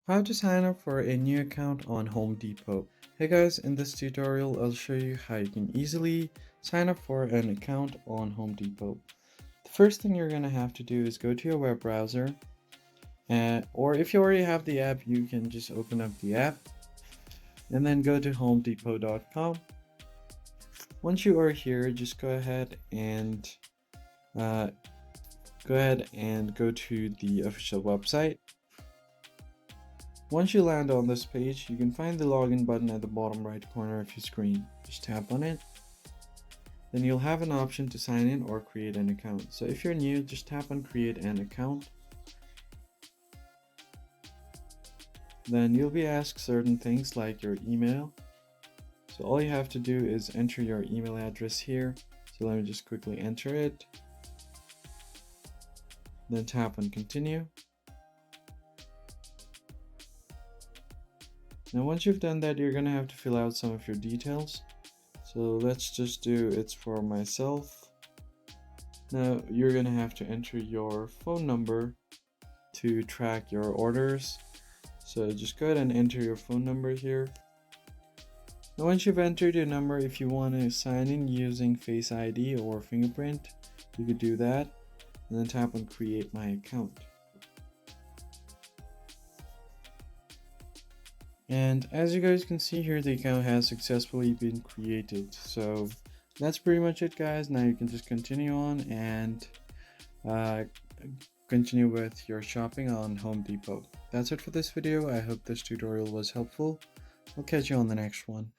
How to sign up for a new account on Home Depot. Hey guys, in this tutorial I'll show you how you can easily sign up for an account on Home Depot. The first thing you're going to have to do is go to your web browser, or if you already have the app, you can just open up the app and then go to homedepot.com. Once you are here, just go ahead and uh, go to the official website. Once you land on this page, you can find the login button at the bottom right corner of your screen. Just tap on it. Then you'll have an option to sign in or create an account. So if you're new, just tap on create an account. Then you'll be asked certain things like your email. So all you have to do is enter your email address here. So let me just quickly enter it. Then tap on continue. Now once you've done that, you're going to have to fill out some of your details. So let's just do it's for myself. Now you're going to have to enter your phone number to track your orders. So just go ahead and enter your phone number here. Now once you've entered your number, if you want to sign in using Face ID or fingerprint, you could do that. And then tap on create my account. And as you guys can see here, the account has successfully been created. So that's pretty much it, guys. Now you can just continue on and continue with your shopping on Home Depot. That's it for this video. I hope this tutorial was helpful. I'll catch you on the next one.